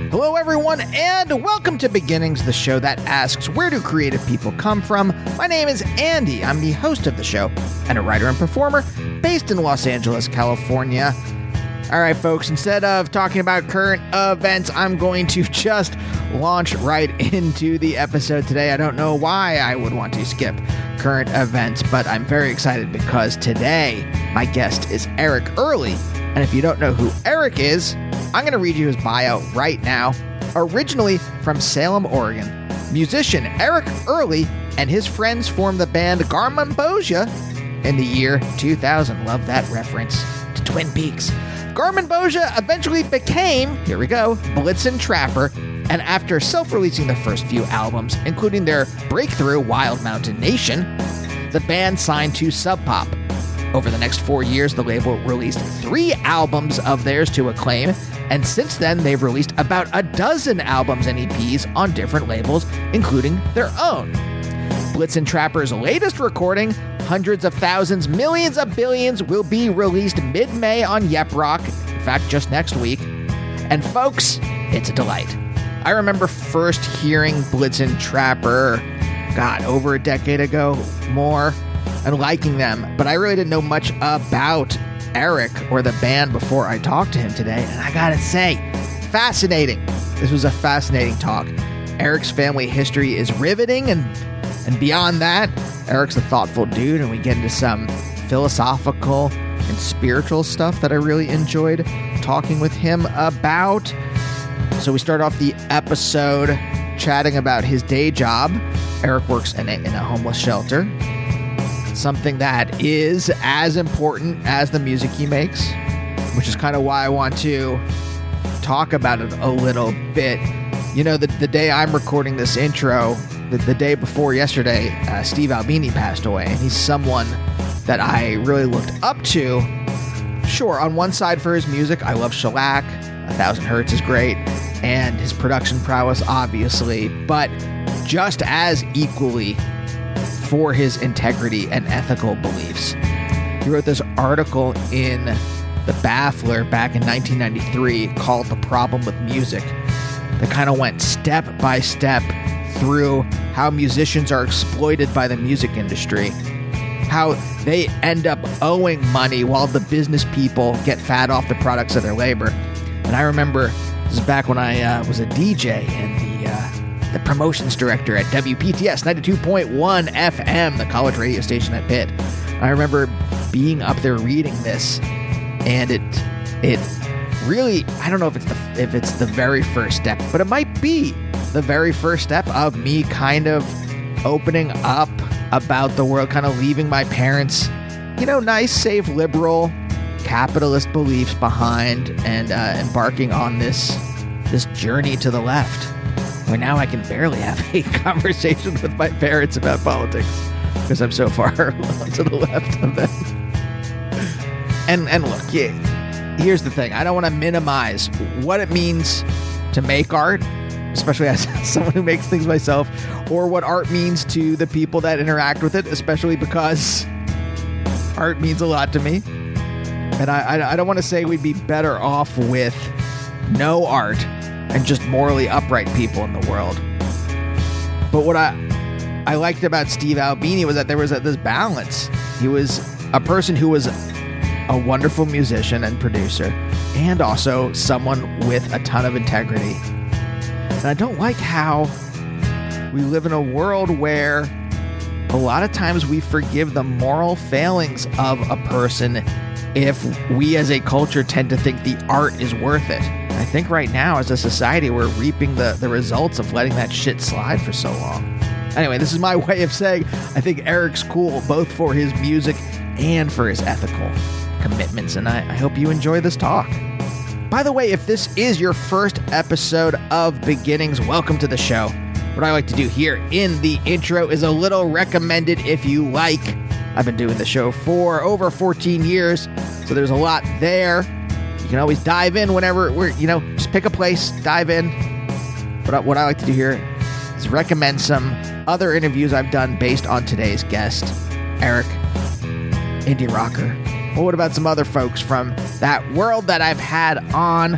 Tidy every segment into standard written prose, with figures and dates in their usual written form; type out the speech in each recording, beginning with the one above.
Hello, everyone, and welcome to Beginnings, the show that asks, where do creative people come from? My name is Andy. I'm the host of the show and a writer and performer based in Los Angeles, California. All right, folks, instead of talking about current events, I'm going to just launch right into the episode today. I don't know why I would want to skip current events, but I'm very excited because today my guest is Earley. And if you don't know who Eric is, I'm going to read you his bio right now. Originally from Salem, Oregon, musician Earley and his friends formed the band Garmonbosia in the year 2000. Love that reference to Twin Peaks. Garmonbosia eventually became, here we go, Blitzen Trapper, and after self-releasing the first few albums, including their breakthrough Wild Mountain Nation, the band signed to Sub Pop. Over the next 4 years, the label released 3 albums of theirs to acclaim, and since then, they've released about a dozen albums and EPs on different labels, including their own. Blitzen Trapper's latest recording, Hundreds of Thousands, Millions of Billions, will be released mid-May on Yep Rock, in fact, just next week. And folks, it's a delight. I remember first hearing Blitzen Trapper, over a decade ago, more, and liking them, but I really didn't know much about Eric or the band before I talked to him today, and I gotta say, fascinating. This was a fascinating talk. Eric's family history is riveting, and beyond that, Eric's a thoughtful dude, and we get into some philosophical and spiritual stuff that I really enjoyed talking with him about. So we start off the episode chatting about his day job. Eric works in a homeless shelter. Something that is as important as the music he makes, which is kind of why I want to talk about it a little bit. You know, the day I'm recording this intro, the day before yesterday, Steve Albini passed away, and he's someone that I really looked up to. Sure, on one side for his music, I love Shellac, 1000 Hertz is great, and his production prowess, obviously, but just as equally for his integrity and ethical beliefs. He wrote this article in The Baffler back in 1993 called The Problem with Music that kind of went step by step through how musicians are exploited by the music industry, how they end up owing money while the business people get fat off the products of their labor. And I remember, this is back when I was a DJ and the promotions director at WPTS 92.1 FM, the college radio station at Pitt. I remember being up there reading this, and it really, I don't know if it's the very first step, but it might be the very first step of me kind of opening up about the world, kind of leaving my parents, nice, safe, liberal, capitalist beliefs behind, and embarking on this journey to the left. Where now I can barely have a conversation with my parents about politics because I'm so far to the left of them. And look, here's the thing. I don't want to minimize what it means to make art, especially as someone who makes things myself, or what art means to the people that interact with it, especially because art means a lot to me. And I don't want to say we'd be better off with no art and just morally upright people in the world. But what I liked about Steve Albini was that there was this balance. He was a person who was a wonderful musician and producer, and also someone with a ton of integrity. And I don't like how we live in a world where a lot of times we forgive the moral failings of a person if we as a culture tend to think the art is worth it. I think right now, as a society, we're reaping the results of letting that shit slide for so long. Anyway, this is my way of saying I think Eric's cool, both for his music and for his ethical commitments, and I hope you enjoy this talk. By the way, if this is your first episode of Beginnings, welcome to the show. What I like to do here in the intro is a little recommended if you like. I've been doing the show for over 14 years, so there's a lot there. You can always dive in whenever just pick a place, dive in. But what I like to do here is recommend some other interviews I've done based on today's guest, Eric, indie rocker. Well, what about some other folks from that world that I've had on?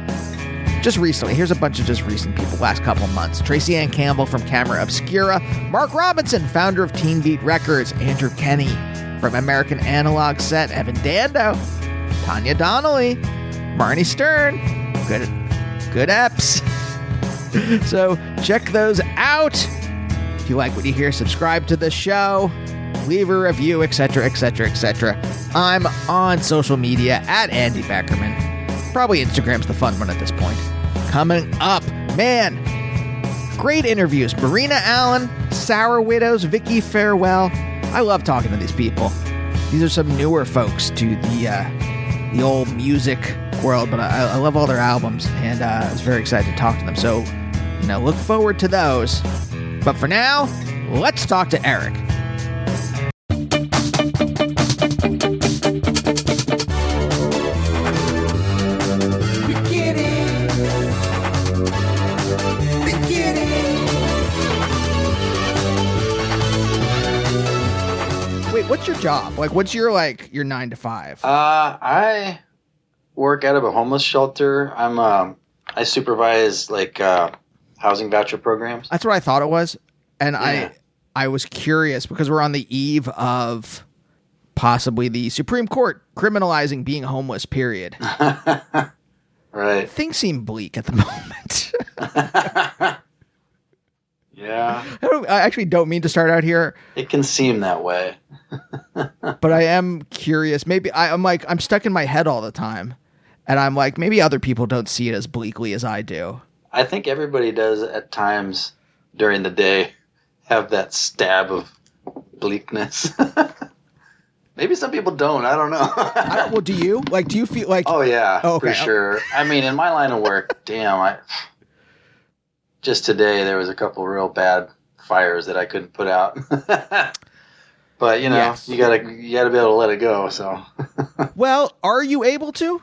just recently. Here's a bunch of just recent people, last couple months. Tracy Ann Campbell from Camera Obscura, Mark Robinson, founder of Teen Beat Records, Andrew Kenny from American Analog Set, Evan Dando, Tanya Donnelly, Marnie Stern, good eps. So check those out. If you like what you hear, subscribe to the show, leave a review, etc., etc., etc. I'm on social media at Andy Beckerman. Probably Instagram's the fun one at this point. Coming up, man, great interviews. Marina Allen, Sour Widows, Vicky Farewell. I love talking to these people. These are some newer folks to the old music world, but I love all their albums, and I was very excited to talk to them. So, look forward to those. But for now, let's talk to Eric. Wait, what's your job? Like, what's your 9 to 5? I work out of a homeless shelter. I supervise housing voucher programs. That's what I thought it was. And yeah. I was curious because we're on the eve of possibly the Supreme Court criminalizing being homeless, period. Right. Things seem bleak at the moment. Yeah. I actually don't mean to start out here. It can seem that way. But I am curious. Maybe I'm stuck in my head all the time. And I'm like, maybe other people don't see it as bleakly as I do. I think everybody does at times during the day have that stab of bleakness. Maybe some people don't. I don't know. Well, do you? Do you feel like... Oh, yeah, okay. For sure. I mean, in my line of work, just today there was a couple real bad fires that I couldn't put out. But, yes. you gotta be able to let it go, so... Well, are you able to?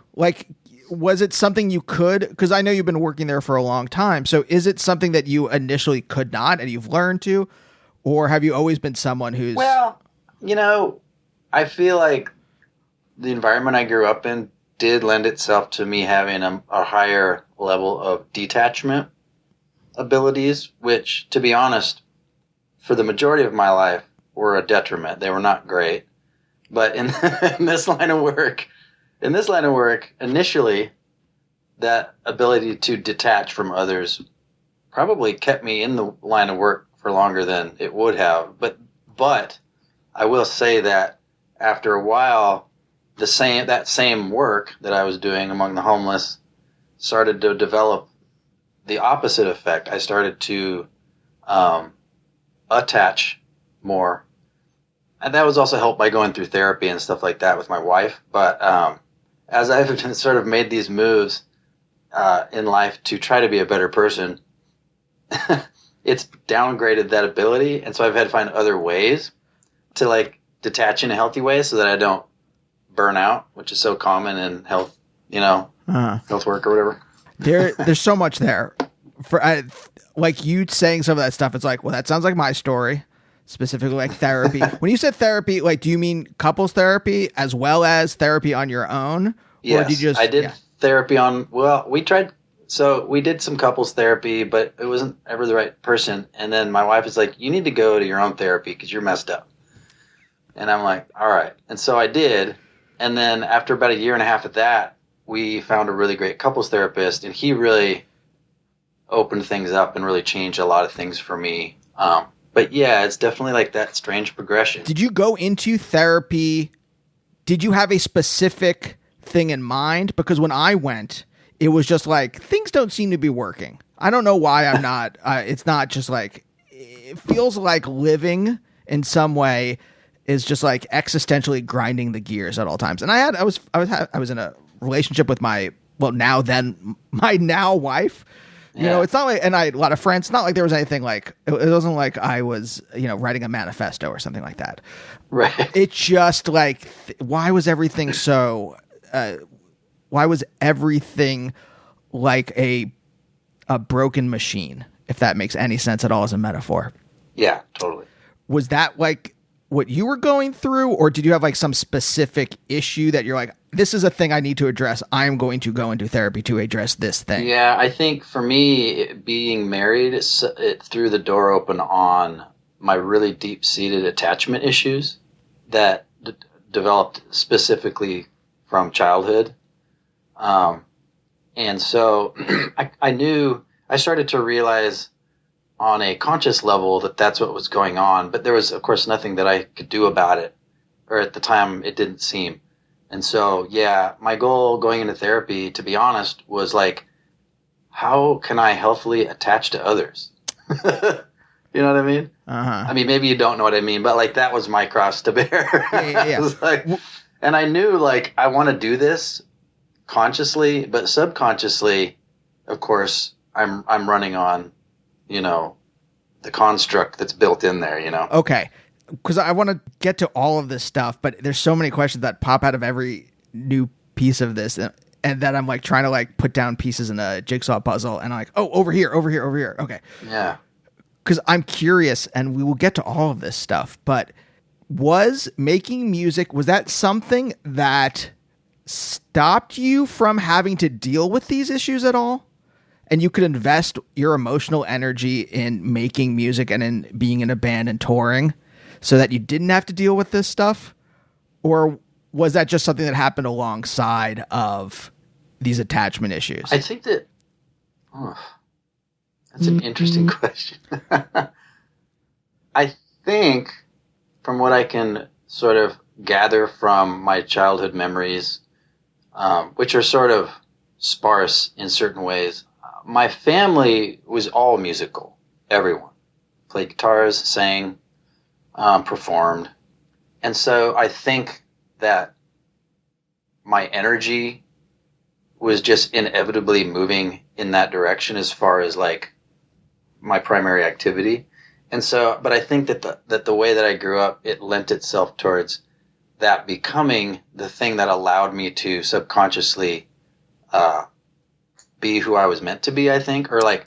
Was it something you could? Because I know you've been working there for a long time. So is it something that you initially could not and you've learned to? Or have you always been someone who's... Well, I feel like the environment I grew up in did lend itself to me having a higher level of detachment abilities, which, to be honest, for the majority of my life were a detriment. They were not great. But in this line of work, initially, that ability to detach from others probably kept me in the line of work for longer than it would have. But I will say that after a while, that same work that I was doing among the homeless started to develop the opposite effect. I started to attach more. And that was also helped by going through therapy and stuff like that with my wife. But as I've sort of made these moves in life to try to be a better person, it's downgraded that ability. And so I've had to find other ways to detach in a healthy way so that I don't burn out, which is so common in health, health work or whatever. There's so much there. You saying some of that stuff, it's well, that sounds like my story. Specifically therapy. When you said therapy, do you mean couples therapy as well as therapy on your own? Yes, or did you I did therapy we did some couples therapy, but it wasn't ever the right person. And then my wife is like, you need to go to your own therapy because you're messed up. And I'm like, all right. And so I did. And then after about a year and a half of that, we found a really great couples therapist, and he really opened things up and really changed a lot of things for me. But yeah, it's definitely that strange progression. Did you go into therapy? Did you have a specific thing in mind? Because when I went, it was just things don't seem to be working. I don't know why I'm not. It's not just it feels like living in some way is just existentially grinding the gears at all times. And I was in a relationship with my now wife. It's not and I had a lot of friends. It's not there was anything it wasn't I was, writing a manifesto or something like that. Right. It's just why was everything so, why was everything like a broken machine, if that makes any sense at all as a metaphor? Yeah, totally. Was that what you were going through, or did you have like some specific issue that you're like, this is a thing I need to address. I'm going to go into therapy to address this thing? Yeah, I think for me, being married, it threw the door open on my really deep-seated attachment issues that developed specifically from childhood. And so I started to realize on a conscious level that that's what was going on, but there was, of course, nothing that I could do about it, or at the time it didn't seem. And so, yeah, my goal going into therapy, to be honest, was like, how can I healthily attach to others? You know what I mean? Uh-huh. I mean, maybe you don't know what I mean, but like that was my cross to bear. Yeah. It was like, and I knew like I want to do this consciously, but subconsciously, of course, I'm running on, the construct that's built in there, Okay. Because I want to get to all of this stuff, but there's so many questions that pop out of every new piece of this, and that I'm like trying to like put down pieces in a jigsaw puzzle, and I'm like, oh, over here. Okay. Yeah. Because I'm curious, and we will get to all of this stuff, but was making music, was that something that stopped you from having to deal with these issues at all? And you could invest your emotional energy in making music and in being in a band and touring so that you didn't have to deal with this stuff? Or was that just something that happened alongside of these attachment issues? I think that, that's an interesting question. I think from what I can sort of gather from my childhood memories, which are sort of sparse in certain ways, my family was all musical. Everyone played guitars, sang, performed. And so I think that my energy was just inevitably moving in that direction as far as like my primary activity. And so, but I think that the way that I grew up, it lent itself towards that becoming the thing that allowed me to subconsciously be who I was meant to be, I think, or like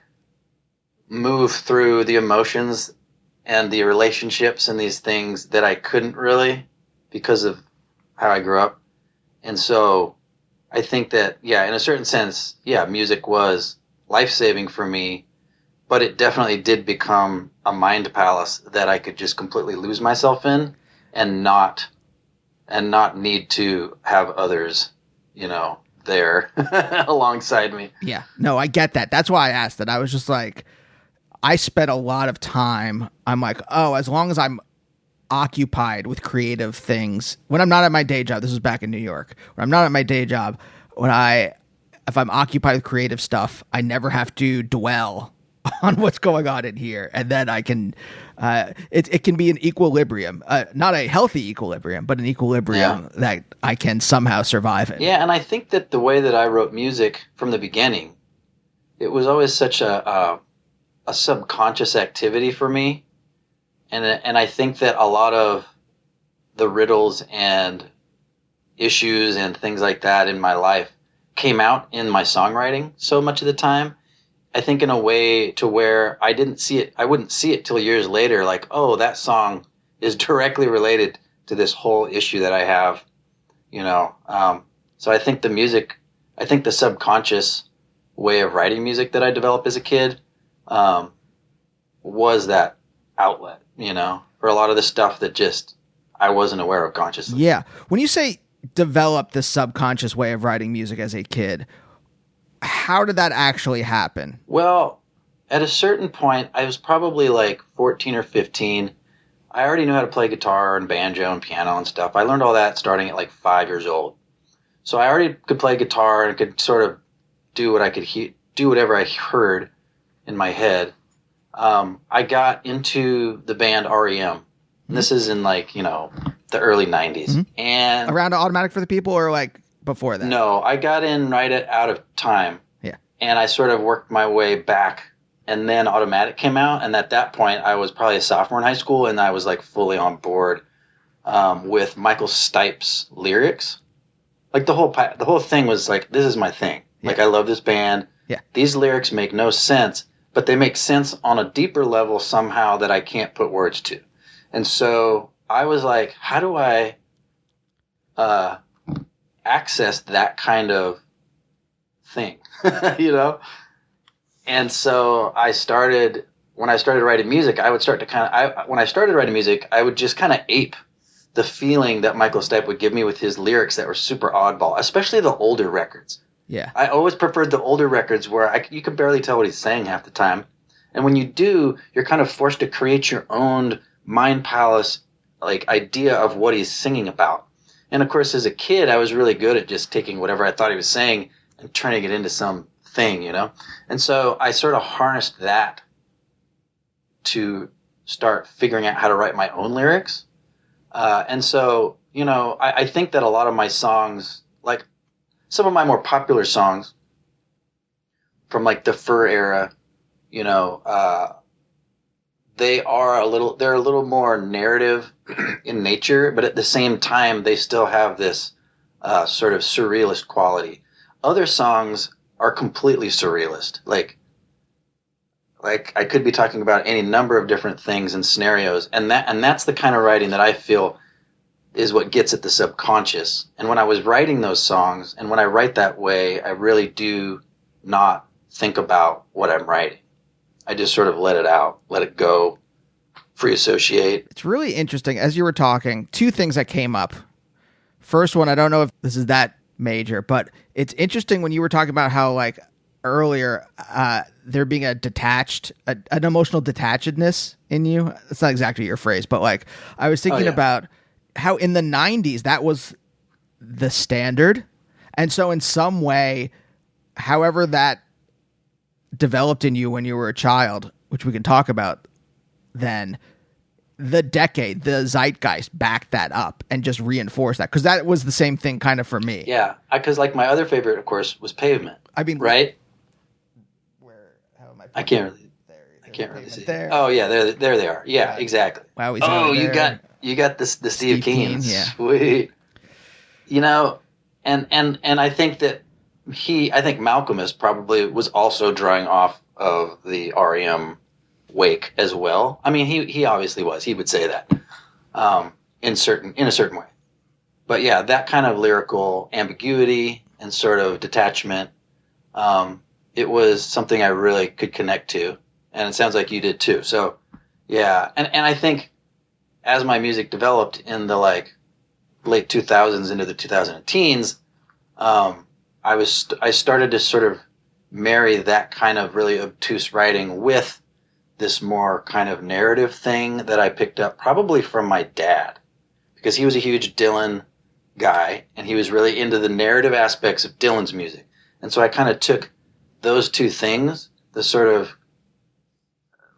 move through the emotions and the relationships and these things that I couldn't really because of how I grew up. And so I think that, yeah, in a certain sense, yeah, music was life-saving for me, but it definitely did become a mind palace that I could just completely lose myself in and not need to have others, there alongside me. Yeah. No, I get that. That's why I asked that. I was just like, I spent a lot of time. I'm like, oh, as long as I'm occupied with creative things, when I'm not at my day job, this was back in New York, when I'm not at my day job, if I'm occupied with creative stuff, I never have to dwell on what's going on in here. And then I can, it can be an equilibrium, not a healthy equilibrium, but an equilibrium that I can somehow survive in. Yeah. And I think that the way that I wrote music from the beginning, it was always such a subconscious activity for me. And I think that a lot of the riddles and issues and things like that in my life came out in my songwriting so much of the time. I think in a way to where I wouldn't see it till years later, like, oh, that song is directly related to this whole issue that I have, So I think the subconscious way of writing music that I developed as a kid was that outlet, for a lot of the stuff that just I wasn't aware of consciously. Yeah. When you say develop the subconscious way of writing music as a kid, how did that actually happen? Well, at a certain point, I was probably like 14 or 15. I already knew how to play guitar and banjo and piano and stuff. I learned all that starting at like 5 years old. So I already could play guitar and could sort of do what I could do whatever I heard in my head. I got into the band REM. And this is in like, the early 90s. Mm-hmm. And around Automatic for the People or like before that? No, I got in right out of time. Yeah. And I sort of worked my way back. And then Automatic came out. And at that point, I was probably a sophomore in high school. And I was like fully on board with Michael Stipe's lyrics. Like the whole thing was like, this is my thing. Yeah. Like I love this band. Yeah. These lyrics make no sense, but they make sense on a deeper level somehow that I can't put words to. And so I was like, how do I access that kind of thing, you know? And so when I started writing music, I would start to when I started writing music, I would just kind of ape the feeling that Michael Stipe would give me with his lyrics that were super oddball, especially the older records. Yeah. I always preferred the older records where you could barely tell what he's saying half the time. And when you do, you're kind of forced to create your own mind palace, like, idea of what he's singing about. And of course, as a kid, I was really good at just taking whatever I thought he was saying and turning it into something, you know? And so I sort of harnessed that to start figuring out how to write my own lyrics. And so, you know, I think that a lot of my songs, like some of my more popular songs from like the Fur era, you know, they're a little more narrative in nature, but at the same time, they still have this sort of surrealist quality. Other songs are completely surrealist. Like I could be talking about any number of different things and scenarios, and that's the kind of writing that I feel is what gets at the subconscious. And when I was writing those songs, and when I write that way, I really do not think about what I'm writing. I just sort of let it out, let it go, free associate. It's really interesting. As you were talking, two things that came up. First one, I don't know if this is that major, but it's interesting when you were talking about how, like, earlier, there being an emotional detachedness in you. It's not exactly your phrase, but like, I was thinking about how in the 90s, that was the standard. And so in some way, however that developed in you when you were a child, which we can talk about then, the zeitgeist backed that up and just reinforced that. Because that was the same thing kind of for me. Yeah, because like my other favorite, of course, was Pavement. I mean, right? I can't really see. There. Oh yeah, there they are. Yeah, exactly. Wow, you got the Steve Keens. Yeah. Sweet. You know, and I think that I think Malcolmist probably was also drawing off of the REM wake as well. I mean, he obviously was. He would say that in a certain way. But yeah, that kind of lyrical ambiguity and sort of detachment. It was something I really could connect to, and it sounds like you did too. So, yeah, and I think as my music developed in the like late 2000s into the 2010s, I started to sort of marry that kind of really obtuse writing with this more kind of narrative thing that I picked up probably from my dad, because he was a huge Dylan guy and he was really into the narrative aspects of Dylan's music, and so I kind of took those two things, the sort of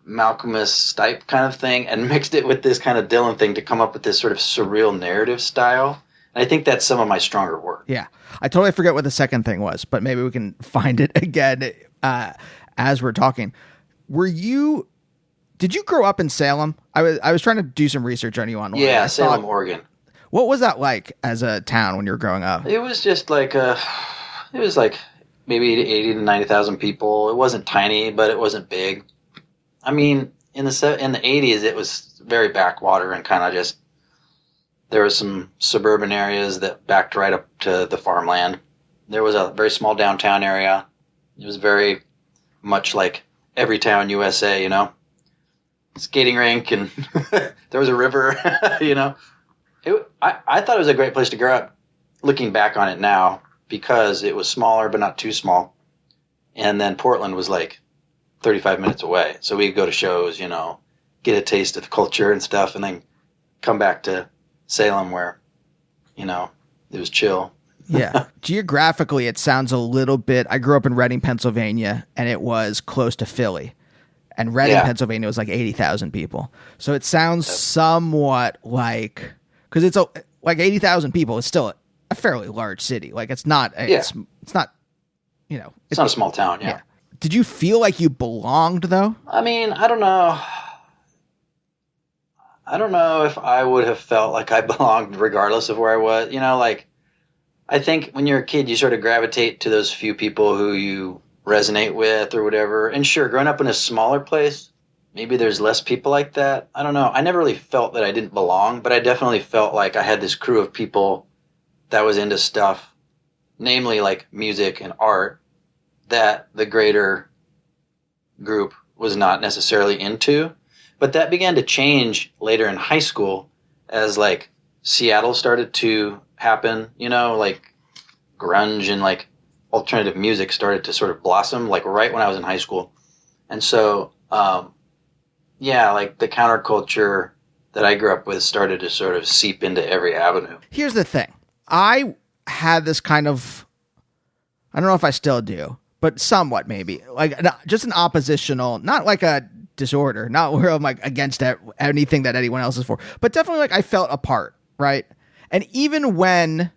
Malcolmist Stipe kind of thing, and mixed it with this kind of Dylan thing to come up with this sort of surreal narrative style. And I think that's some of my stronger work. Yeah. I totally forget what the second thing was, but maybe we can find it again as we're talking. Did you grow up in Salem? I was trying to do some research on you online. Yeah, Salem, Oregon. What was that like as a town when you were growing up? It was just like maybe 80 to 90,000 people. It wasn't tiny, but it wasn't big. I mean, in the 80s, it was very backwater and kind of just, there was some suburban areas that backed right up to the farmland. There was a very small downtown area. It was very much like every town USA, you know, skating rink, and there was a river, you know. I thought it was a great place to grow up, looking back on it now, because it was smaller but not too small. And then Portland was like 35 minutes away. So we'd go to shows, you know, get a taste of the culture and stuff, and then come back to Salem where, you know, it was chill. Yeah. Geographically, it sounds a little bit, I grew up in Reading, Pennsylvania, and it was close to Philly. And Reading, Pennsylvania was like 80,000 people. So it sounds somewhat like, because it's like 80,000 people is still a fairly large city. Like it's not, it's not, you know. It's not a small town, yeah. Did you feel like you belonged though? I mean, I don't know. I don't know if I would have felt like I belonged regardless of where I was. You know, like, I think when you're a kid, you sort of gravitate to those few people who you resonate with or whatever. And sure, growing up in a smaller place, maybe there's less people like that. I don't know. I never really felt that I didn't belong, but I definitely felt like I had this crew of people that was into stuff, namely like music and art, that the greater group was not necessarily into. But that began to change later in high school as like Seattle started to happen, you know, like grunge and like alternative music started to sort of blossom, like right when I was in high school. And so, yeah, like the counterculture that I grew up with started to sort of seep into every avenue. Here's the thing. I had this kind of, I don't know if I still do, but somewhat maybe, like just an oppositional, not like a disorder, not where I'm like against anything that anyone else is for, but definitely like I felt apart, right? And even when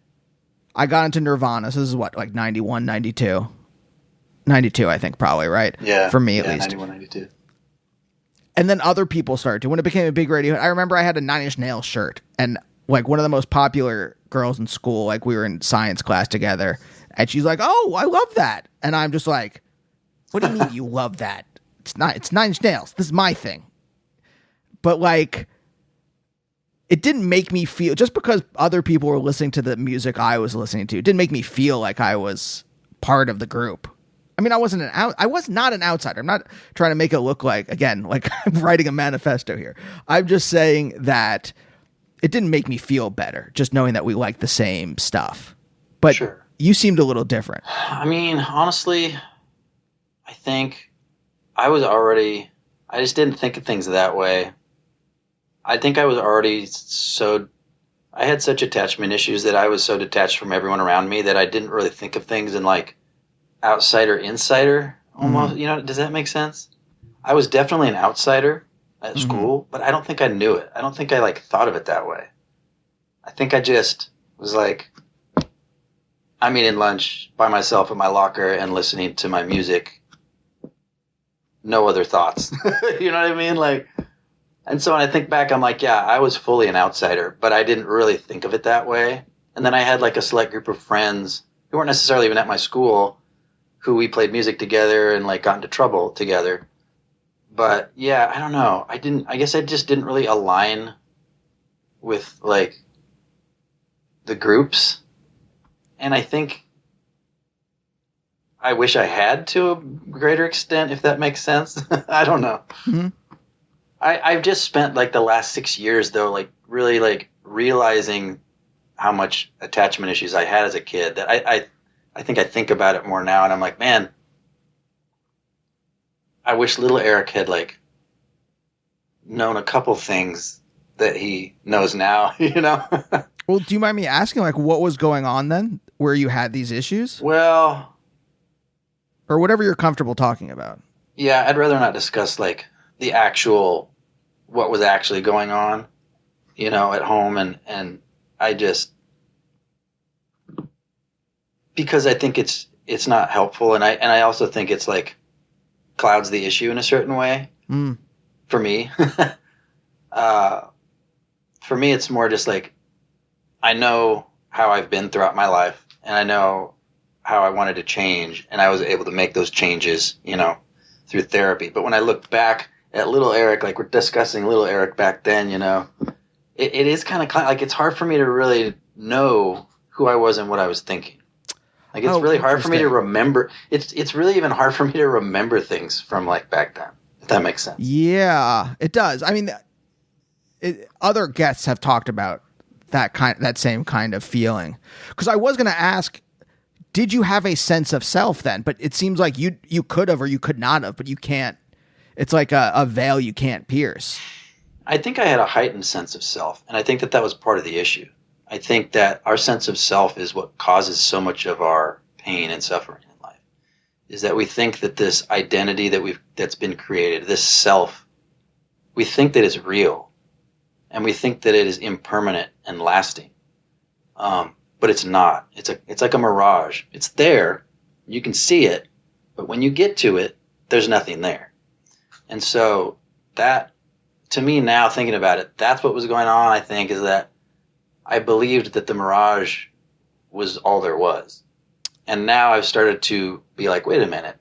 I got into Nirvana, so this is what, like 91, 92? 92, I think, probably, right? Yeah. For me, at least. 91, 92. And then other people started to. When it became a big radio, I remember I had a Nine Inch Nails shirt, and like one of the most popular girls in school, like we were in science class together, and she's like, "Oh, I love that," and I'm just like, "What do you mean you love that? It's Nine Inch Nails. This is my thing." But like, it didn't make me feel, just because other people were listening to the music I was listening to, it didn't make me feel like I was part of the group. I mean, I was not an outsider. I'm not trying to make it look like, again, like I'm writing a manifesto here. I'm just saying that it didn't make me feel better just knowing that we liked the same stuff. But sure. You seemed a little different. I mean, honestly, I think I just didn't think of things that way. I think I was already I had such attachment issues that I was so detached from everyone around me that I didn't really think of things in like outsider insider almost. You know, does that make sense? I was definitely an outsider at school, but I don't think I knew it. I don't think I like thought of it that way. I think I just was like, I'm eating lunch by myself in my locker and listening to my music. No other thoughts. You know what I mean? Like, and so when I think back, I'm like, yeah, I was fully an outsider, but I didn't really think of it that way. And then I had like a select group of friends who weren't necessarily even at my school, who we played music together and like got into trouble together. But yeah, I don't know. I guess I just didn't really align with like the groups. And I think I wish I had to a greater extent, if that makes sense. I don't know. Mm-hmm. I've just spent like the last 6 years though, like really like realizing how much attachment issues I had as a kid that I think about it more now, and I'm like, man, I wish little Eric had like known a couple things that he knows now, you know? Well, do you mind me asking, like, what was going on then where you had these issues? Well, or whatever you're comfortable talking about. Yeah, I'd rather not discuss like the actual, what was actually going on, you know, at home. And I just, because I think it's not helpful. And I also think it's like clouds the issue in a certain way for me. For me, it's more just like, I know how I've been throughout my life, and I know how I wanted to change, and I was able to make those changes, you know, through therapy. But when I look back at little Eric, like we're discussing little Eric back then, you know, it is kind of like, it's hard for me to really know who I was and what I was thinking. Like, it's really hard for me to remember. It's really even hard for me to remember things from like back then, if that makes sense. Yeah, it does. I mean, other guests have talked about that same kind of feeling. Because I was going to ask, did you have a sense of self then? But it seems like you could have or you could not have, but you can't. It's like a veil you can't pierce. I think I had a heightened sense of self, and I think that was part of the issue. I think that our sense of self is what causes so much of our pain and suffering in life, is that we think that this identity that's been created, this self, we think that it's real, and we think that it is impermanent and lasting. But it's not. It's like a mirage. It's there. You can see it, but when you get to it, there's nothing there. And so that, to me now, thinking about it, that's what was going on, I think, is that I believed that the mirage was all there was. And now I've started to be like, wait a minute,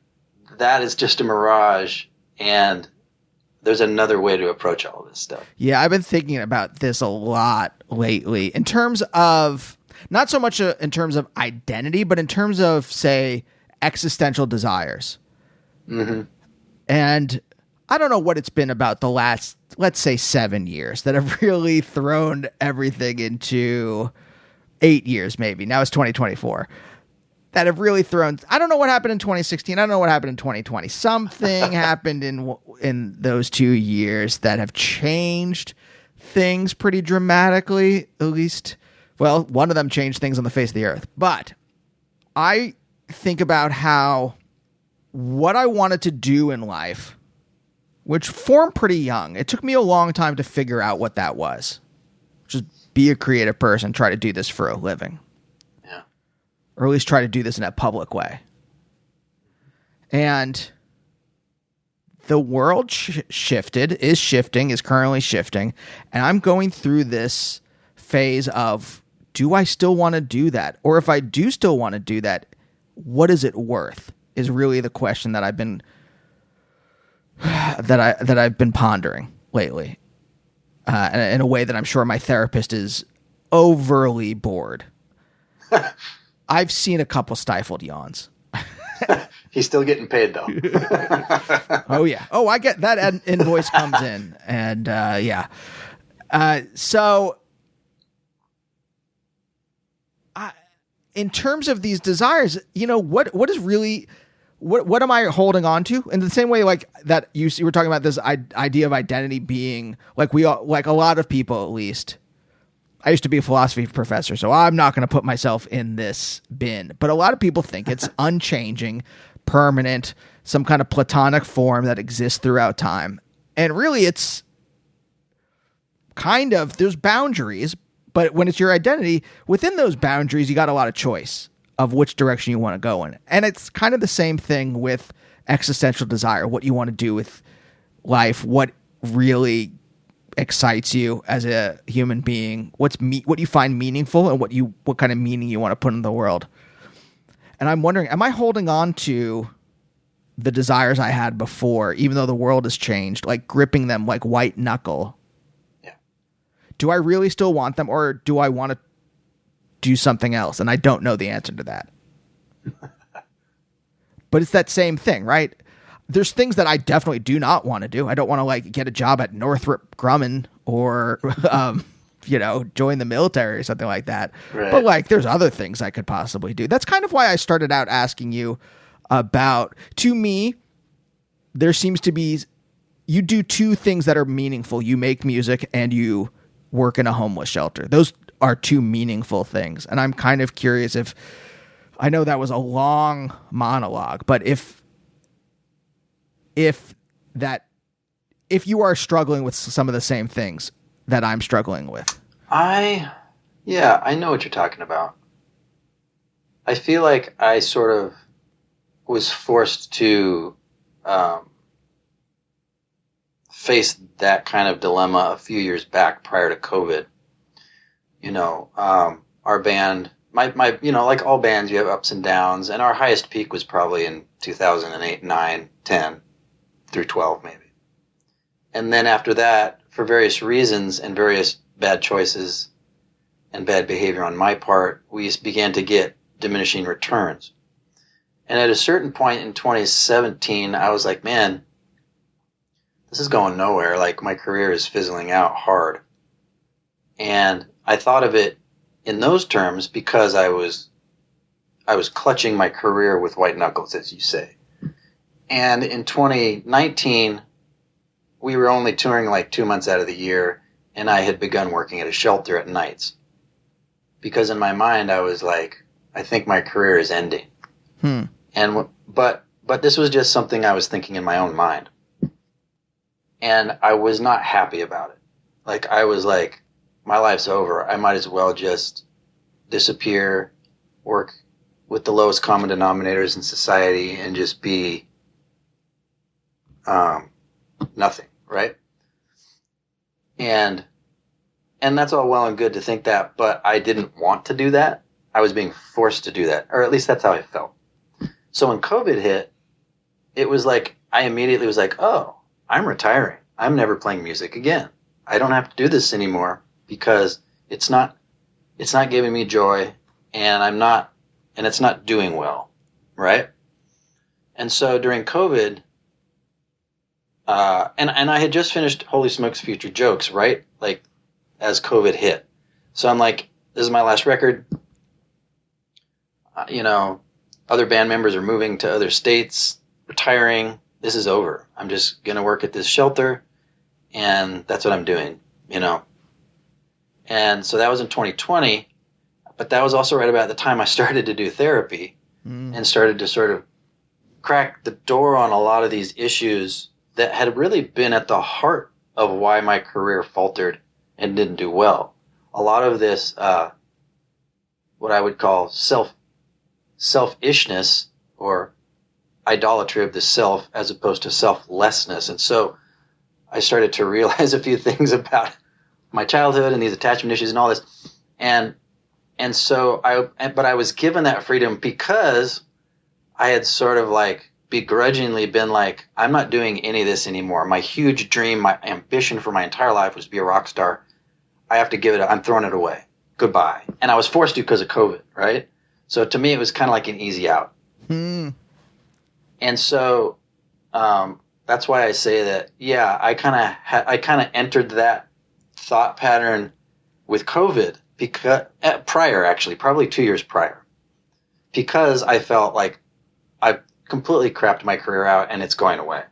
that is just a mirage, and there's another way to approach all this stuff. Yeah, I've been thinking about this a lot lately in terms of not so much in terms of identity, but in terms of, say, existential desires. Mm-hmm. And I don't know what it's been about the last, let's say, 7 years that have really thrown everything into 8 years, maybe. Now it's 2024. That have really thrown. I don't know what happened in 2016. I don't know what happened in 2020. Something happened in those 2 years that have changed things pretty dramatically. At least, well, one of them changed things on the face of the earth. But I think about how what I wanted to do in life, which formed pretty young. It took me a long time to figure out what that was. Just be a creative person, try to do this for a living. Or at least try to do this in a public way. And the world shifted, is shifting, is currently shifting. And I'm going through this phase of, do I still want to do that? Or if I do still want to do that, what is it worth? Is really the question that I've been pondering lately. In a way that I'm sure my therapist is overly bored. I've seen a couple stifled yawns. He's still getting paid, though. Oh, yeah. Oh, I get that invoice comes in. And, yeah. So, in terms of these desires, what is really... What am I holding on to? In the same way, like that you were talking about this idea of identity being like like a lot of people, at least. I used to be a philosophy professor, so I'm not going to put myself in this bin. But a lot of people think it's unchanging, permanent, some kind of platonic form that exists throughout time. And really, it's kind of, there's boundaries, but when it's your identity, within those boundaries, you got a lot of choice of which direction you want to go in. And it's kind of the same thing with existential desire, what you want to do with life, what really excites you as a human being, what you find meaningful, and what kind of meaning you want to put in the world. And I'm wondering, am I holding on to the desires I had before, even though the world has changed, like gripping them like white knuckle? Yeah. Do I really still want them, or do I want to do something else? And I don't know the answer to that. But it's that same thing, right? There's things that I definitely do not want to do. I don't want to like get a job at Northrop Grumman or, join the military or something like that. Right. But like, there's other things I could possibly do. That's kind of why I started out asking you about, to me, there seems to be, you do two things that are meaningful. You make music and you work in a homeless shelter. Those are two meaningful things. And I'm kind of curious if, I know that was a long monologue, but if you are struggling with some of the same things that I'm struggling with. I know what you're talking about. I feel like I sort of was forced to face that kind of dilemma a few years back prior to COVID. Our band, my like all bands, you have ups and downs, and our highest peak was probably in 2008, 9, 10, through 12 maybe. And then after that, for various reasons and various bad choices and bad behavior on my part, we began to get diminishing returns. And at a certain point in 2017, I was like, man, this is going nowhere. Like, my career is fizzling out hard. And I thought of it in those terms because I was clutching my career with white knuckles, as you say. And in 2019, we were only touring like 2 months out of the year, and I had begun working at a shelter at nights. Because in my mind, I was like, I think my career is ending. But this was just something I was thinking in my own mind. And I was not happy about it. Like, I was like, my life's over. I might as well just disappear, work with the lowest common denominators in society, and just be nothing, right? And that's all well and good to think that, but I didn't want to do that. I was being forced to do that, or at least that's how I felt. So when COVID hit, it was like, I immediately was like, oh, I'm retiring. I'm never playing music again. I don't have to do this anymore because it's not giving me joy, and it's not doing well, right? And so during COVID, and I had just finished Holy Smokes Future Jokes, right? Like, as COVID hit. So I'm like, this is my last record. Other band members are moving to other states, retiring. This is over. I'm just going to work at this shelter, and that's what I'm doing, And so that was in 2020, but that was also right about the time I started to do therapy and started to sort of crack the door on a lot of these issues that had really been at the heart of why my career faltered and didn't do well. A lot of this, what I would call selfishness or idolatry of the self as opposed to selflessness. And so I started to realize a few things about my childhood and these attachment issues and all this. And so but I was given that freedom because I had sort of like begrudgingly been like, I'm not doing any of this anymore. My huge dream, my ambition for my entire life was to be a rock star. I have to give it up. I'm throwing it away. Goodbye. And I was forced to because of COVID, right? So to me, it was kind of like an easy out. And so that's why I say that, yeah, I kind of entered that thought pattern with COVID because probably 2 years prior, because I felt like I completely crapped my career out and it's going away,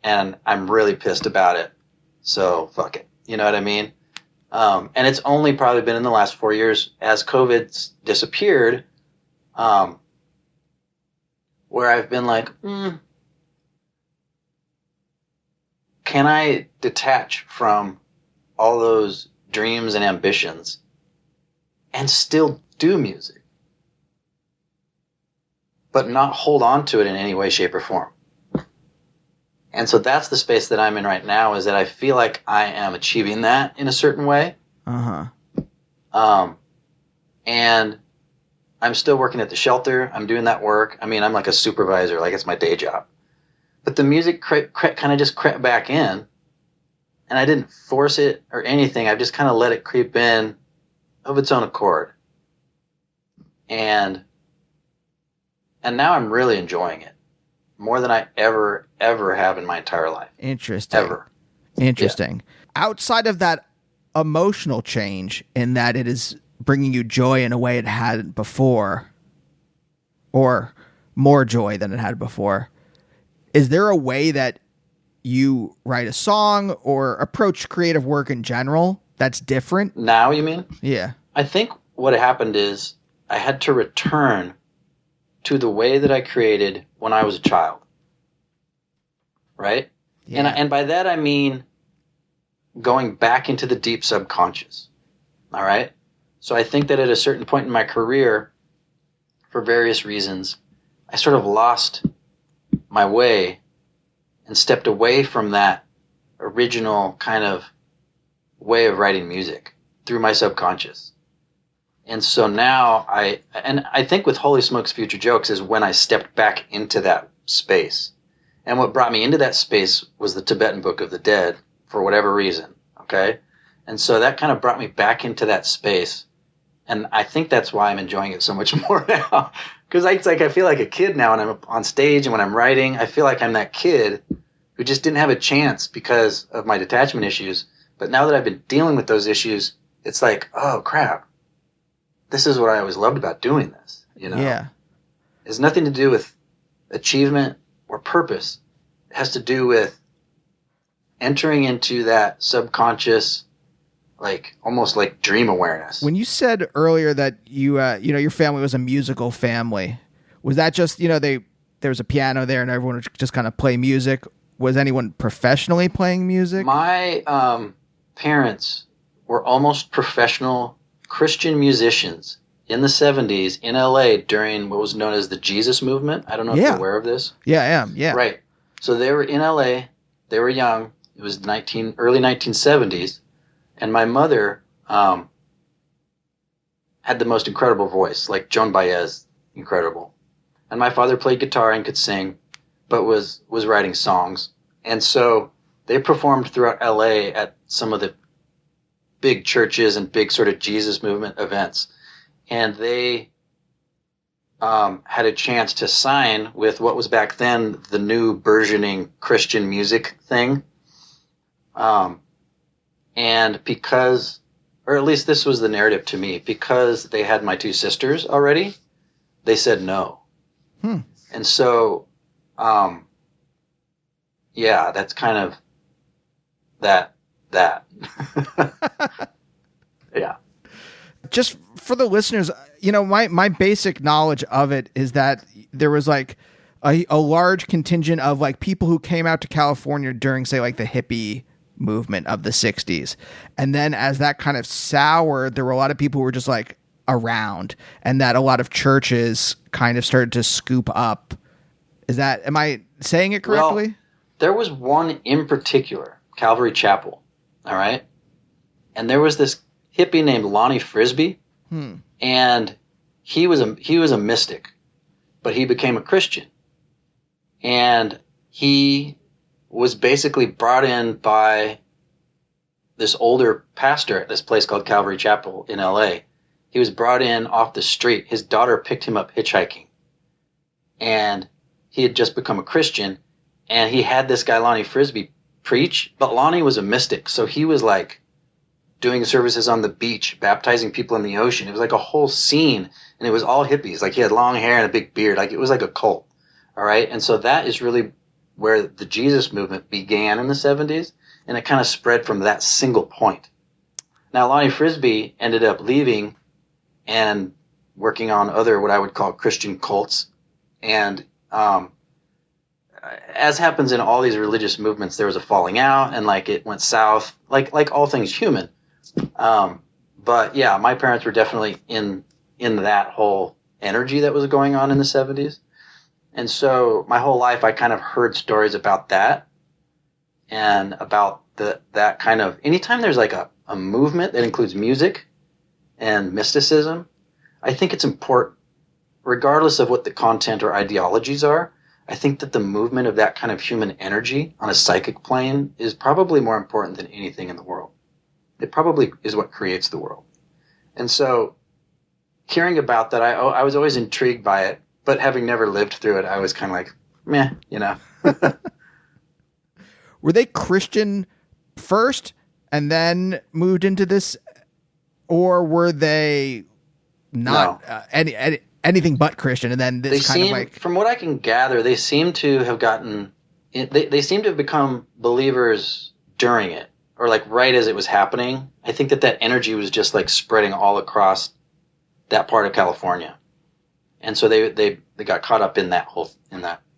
and I'm really pissed about it. So fuck it, you know what I mean? And it's only probably been in the last 4 years as COVID's disappeared, where I've been like, can I detach from all those dreams and ambitions and still do music, but not hold on to it in any way, shape, or form? And so that's the space that I'm in right now, is that I feel like I am achieving that in a certain way. And I'm still working at the shelter. I'm doing that work. I mean, I'm like a supervisor, like it's my day job. But the music kind of just crept back in, and I didn't force it or anything. I've just kind of let it creep in of its own accord. And now I'm really enjoying it more than I ever have in my entire life. Interesting. Ever. Interesting. Yeah. Outside of that emotional change, in that it is bringing you joy in a way it hadn't before, or more joy than it had before, is there a way that you write a song or approach creative work in general that's different? Now, you mean? Yeah. I think what happened is I had to return to the way that I created when I was a child. Right? Yeah. And by that I mean going back into the deep subconscious. All right? So I think that at a certain point in my career, for various reasons, I sort of lost my way and stepped away from that original kind of way of writing music through my subconscious. And so now I think with Holy Smokes Future Jokes is when I stepped back into that space. And what brought me into that space was the Tibetan Book of the Dead, for whatever reason. Okay? And so that kind of brought me back into that space. And I think that's why I'm enjoying it so much more now. Because it's like I feel like a kid now when I'm on stage and when I'm writing. I feel like I'm that kid who just didn't have a chance because of my detachment issues. But now that I've been dealing with those issues, it's like, oh, crap. This is what I always loved about doing this. Yeah. It has nothing to do with achievement or purpose. It has to do with entering into that subconscious, like almost like dream awareness. When you said earlier that your family was a musical family, was that just, there was a piano there and everyone would just kind of play music? Was anyone professionally playing music? My parents were almost professional Christian musicians in the 70s in LA during what was known as the Jesus movement. I don't know if you're aware of this. Yeah, I am. Yeah. Right. So they were in LA. They were young. It was early 1970s. And my mother had the most incredible voice, like Joan Baez, incredible. And my father played guitar and could sing, but was writing songs. And so they performed throughout LA at some of the big churches and big sort of Jesus movement events. And they had a chance to sign with what was back then the new burgeoning Christian music thing. And because, or at least this was the narrative to me, because they had my two sisters already, they said no. And so, yeah, that's kind of that. Yeah. Just for the listeners, my basic knowledge of it is that there was like a large contingent of like people who came out to California during, say, like the hippie movement of the 60s. And then as that kind of soured, there were a lot of people who were just like around, and that a lot of churches kind of started to scoop up. Am I saying it correctly? Well, there was one in particular, Calvary Chapel. All right. And there was this hippie named Lonnie Frisbee. And he was a mystic, but he became a Christian. And he was basically brought in by this older pastor at this place called Calvary Chapel in LA. He was brought in off the street. His daughter picked him up hitchhiking. And he had just become a Christian. And he had this guy, Lonnie Frisbee, preach. But Lonnie was a mystic. So he was like doing services on the beach, baptizing people in the ocean. It was like a whole scene. And it was all hippies. Like he had long hair and a big beard. Like it was like a cult. All right. And so that is really where the Jesus movement began in the 70s. And it kind of spread from that single point. Now, Lonnie Frisbee ended up leaving and working on other, what I would call Christian cults. And as happens in all these religious movements, there was a falling out and like it went south, like all things human. But yeah, my parents were definitely in that whole energy that was going on in the 70s. And so my whole life, I kind of heard stories about that and about that kind of, anytime there's like a movement that includes music and mysticism, I think it's important, regardless of what the content or ideologies are. I think that the movement of that kind of human energy on a psychic plane is probably more important than anything in the world. It probably is what creates the world. And so hearing about that, I was always intrigued by it, but having never lived through it, I was kind of like, meh, Were they Christian first and then moved into this, or were they not anything but Christian? And then this from what I can gather, they seem to have they seem to have become believers during it, or like right as it was happening. I think that energy was just like spreading all across that part of California. And so they got caught up in that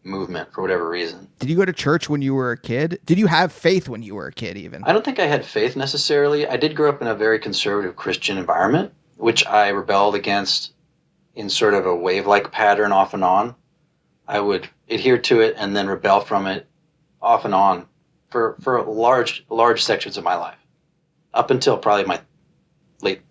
movement for whatever reason. Did you go to church when you were a kid? Did you have faith when you were a kid even? I don't think I had faith necessarily. I did grow up in a very conservative Christian environment, which I rebelled against in sort of a wave-like pattern off and on. I would adhere to it and then rebel from it off and on for large sections of my life, up until probably my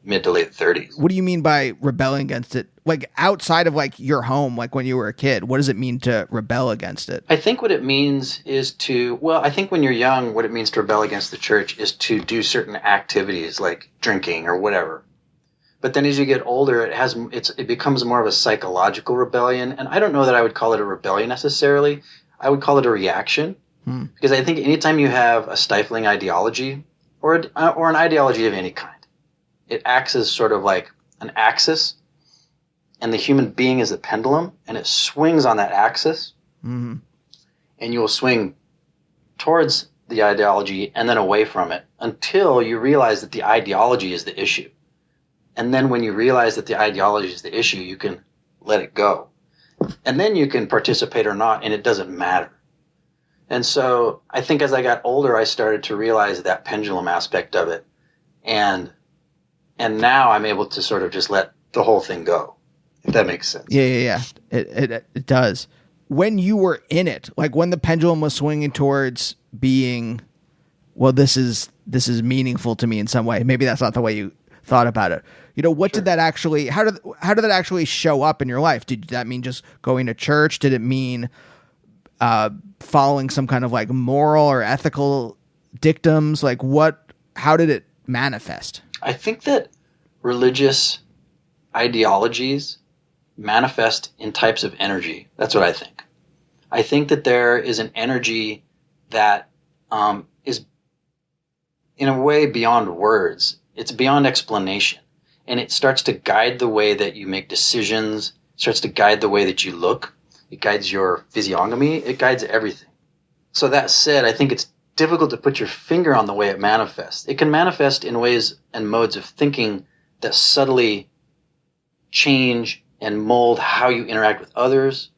mid to late 30s. What do you mean by rebelling against it? Like outside of like your home, like when you were a kid, what does it mean to rebel against it? I think what it means is I think when you're young, what it means to rebel against the church is to do certain activities like drinking or whatever. But then as you get older, it becomes more of a psychological rebellion. And I don't know that I would call it a rebellion necessarily. I would call it a reaction. Because I think anytime you have a stifling ideology or an ideology of any kind, it acts as sort of like an axis, and the human being is a pendulum, and it swings on that axis, and you will swing towards the ideology and then away from it until you realize that the ideology is the issue. And then when you realize that the ideology is the issue, you can let it go. And then you can participate or not, and it doesn't matter. And so I think as I got older, I started to realize that pendulum aspect of it. And now I'm able to sort of just let the whole thing go, if that makes sense. Yeah. It does. When you were in it, like when the pendulum was swinging towards being, well, this is meaningful to me in some way. Maybe that's not the way you thought about it. What did that actually, how did that actually show up in your life? Did that mean just going to church? Did it mean following some kind of like moral or ethical dictums? Like how did it manifest? I think that religious ideologies manifest in types of energy. That's what I think. I think that there is an energy that is in a way beyond words. It's beyond explanation. And it starts to guide the way that you make decisions, starts to guide the way that you look. It guides your physiognomy. It guides everything. So that said, I think it's difficult to put your finger on the way it manifests. It can manifest in ways and modes of thinking that subtly change and mold how you interact with others.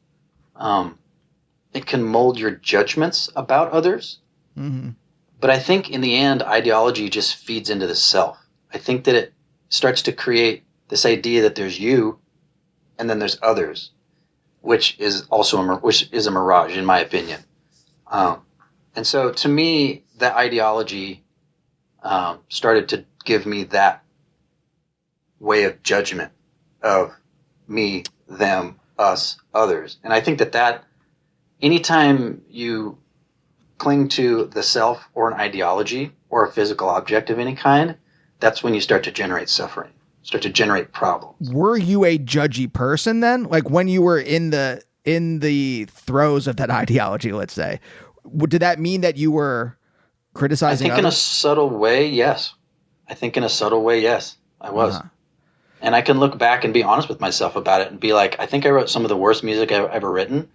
It can mold your judgments about others. Mm-hmm. But I think in the end, ideology just feeds into the self. I think that it starts to create this idea that there's you and then there's others, which is also a mirage, in my opinion. And so to me, that ideology started to give me that way of judgment of me, them, us, others. And I think that anytime you cling to the self or an ideology or a physical object of any kind, that's when you start to generate suffering, start to generate problems. Were you a judgy person then? Like when you were in the throes of that ideology, let's say, did that mean that you were criticizing others? In a subtle way, yes. I think in a subtle way, yes, I was. Uh-huh. And I can look back and be honest with myself about it and be like, I think I wrote some of the worst music I've ever written.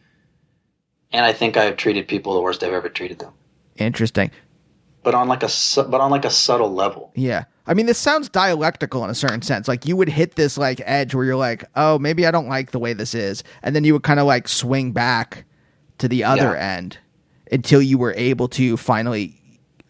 And I think I've treated people the worst I've ever treated them. Interesting. But on like a subtle level. Yeah. I mean, this sounds dialectical in a certain sense. Like you would hit this like edge where you're like, oh, maybe I don't like the way this is. And then you would kind of like swing back to the other end until you were able to finally,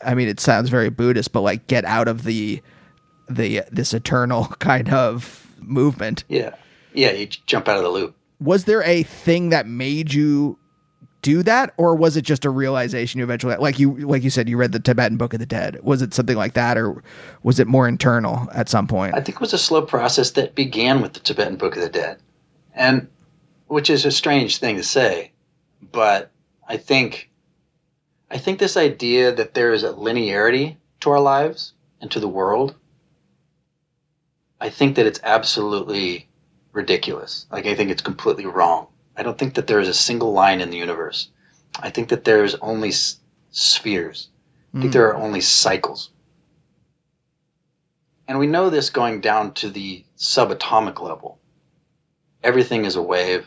I mean, it sounds very Buddhist, but like get out of this eternal kind of movement. Yeah. Yeah. You jump out of the loop. Was there a thing that made you do that, or was it just a realization you eventually, like you said, you read the Tibetan Book of the Dead? Was it something like that, or was it more internal at some point? I think it was a slow process that began with the Tibetan Book of the Dead, and which is a strange thing to say, but I think this idea that there is a linearity to our lives and to the world, I think that it's absolutely ridiculous. Like I think it's completely wrong. I don't think that there is a single line in the universe. I think that there's only spheres. I think there are only cycles. And we know this going down to the subatomic level. Everything is a wave.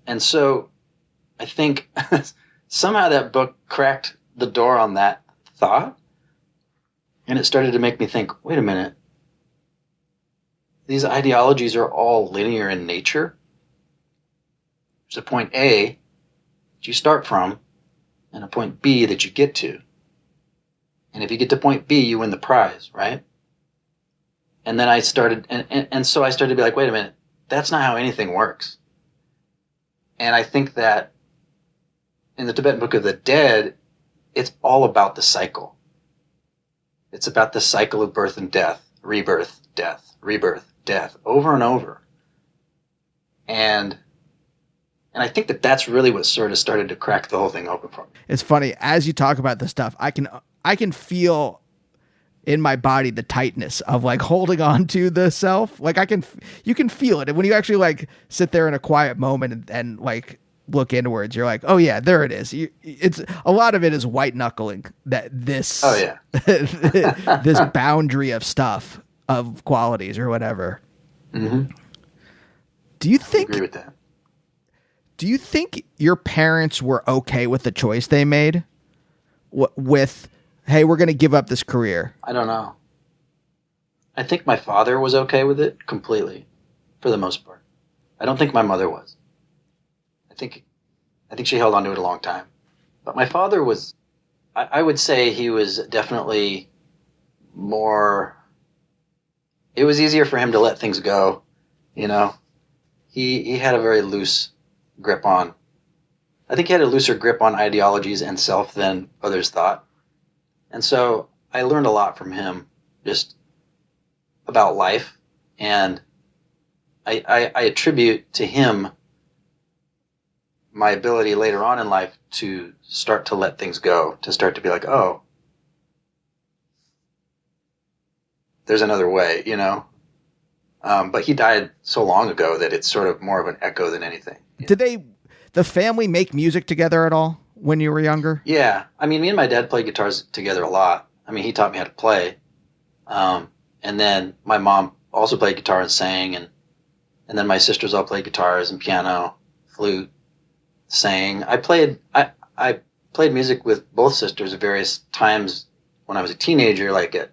And so I think somehow that book cracked the door on that thought. And it started to make me think, wait a minute. These ideologies are all linear in nature. There's a point A that you start from and a point B that you get to. And if you get to point B, you win the prize, right? And then I started, and so I started to be like, wait a minute, that's not how anything works. And I think that in the Tibetan Book of the Dead, it's all about the cycle. It's about the cycle of birth and death, rebirth, death, over and over. And I think that that's really what sort of started to crack the whole thing open for me. It's funny, as you talk about this stuff, I can feel in my body the tightness of like holding on to the self. Like you can feel it. And when you actually like sit there in a quiet moment and like look inwards, you're like, oh yeah, there it is. It's a lot of it is white knuckling that this, oh yeah, this boundary of stuff, of qualities or whatever. Mm-hmm. Do you think, I agree with that? Do you think your parents were okay with the choice they made? With, hey, we're going to give up this career? I don't know. I think my father was okay with it completely, for the most part. I don't think my mother was. I think she held on to it a long time. But my father was, I would say he was definitely more, it was easier for him to let things go, you know? He had a very loose grip on, I think he had a looser grip on ideologies and self than others thought. And so I learned a lot from him just about life. And I attribute to him my ability later on in life to start to let things go, to start to be like, oh, there's another way, you know. But he died so long ago that it's sort of more of an echo than anything. Did the family make music together at all when you were younger? Yeah. I mean, me and my dad played guitars together a lot. I mean, he taught me how to play. And then my mom also played guitar and sang. And then my sisters all played guitars and piano, flute, sang. I played music with both sisters at various times when I was a teenager, like at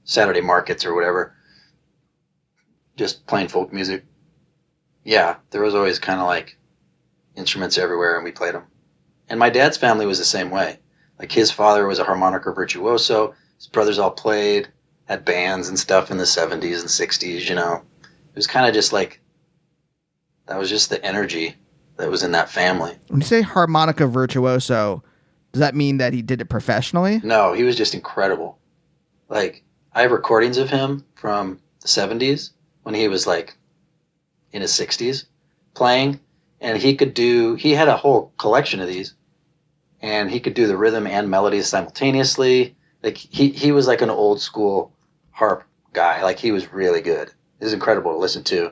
Saturday markets or whatever, just playing folk music. Yeah, there was always kind of like instruments everywhere, and we played them. And my dad's family was the same way. Like his father was a harmonica virtuoso. His brothers all played, had bands and stuff in the 70s and 60s, you know. It was kind of just like, that was just the energy that was in that family. When you say harmonica virtuoso, does that mean that he did it professionally? No, he was just incredible. Like, I have recordings of him from the 70s when he was like in his 60s playing, and he had a whole collection of these, and he could do the rhythm and melodies simultaneously. Like he was like an old school harp guy. Like he was really good. It was incredible to listen to.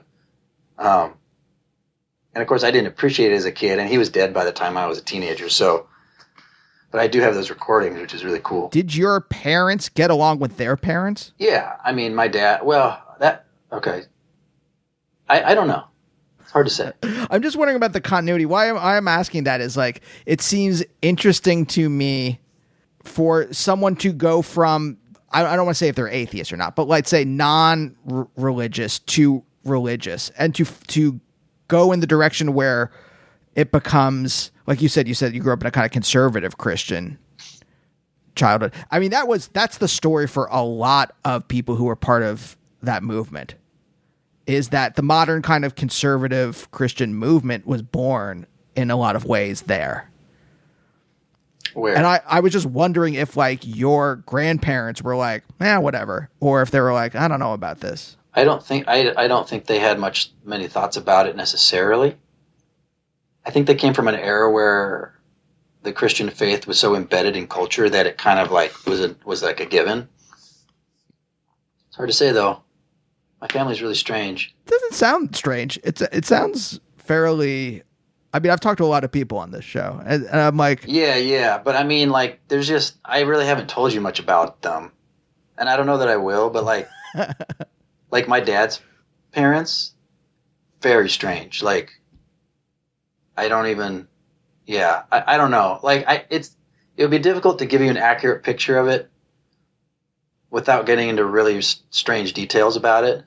And of course I didn't appreciate it as a kid, and he was dead by the time I was a teenager. So, but I do have those recordings, which is really cool. Did your parents get along with their parents? Yeah. I mean, my dad, okay. I don't know. It's hard to say. I'm just wondering about the continuity. Why I'm asking that is like, it seems interesting to me for someone to go from, I don't want to say if they're atheist or not, but let's say non-religious to religious, and to go in the direction where it becomes, like you said you grew up in a kind of conservative Christian childhood. I mean, that's the story for a lot of people who were part of that movement, is that the modern kind of conservative Christian movement was born in a lot of ways there. Where? And I was just wondering if like your grandparents were like, whatever, or if they were like, I don't know about this. I don't think they had many thoughts about it necessarily. I think they came from an era where the Christian faith was so embedded in culture that it kind of like was like a given. It's hard to say though. My family's really strange. It doesn't sound strange. It sounds fairly. I mean, I've talked to a lot of people on this show, and I'm like, yeah. But I mean, like, I really haven't told you much about them, and I don't know that I will. But like, like my dad's parents, very strange. Like, I don't even. Yeah, I don't know. Like, it would be difficult to give you an accurate picture of it without getting into really strange details about it.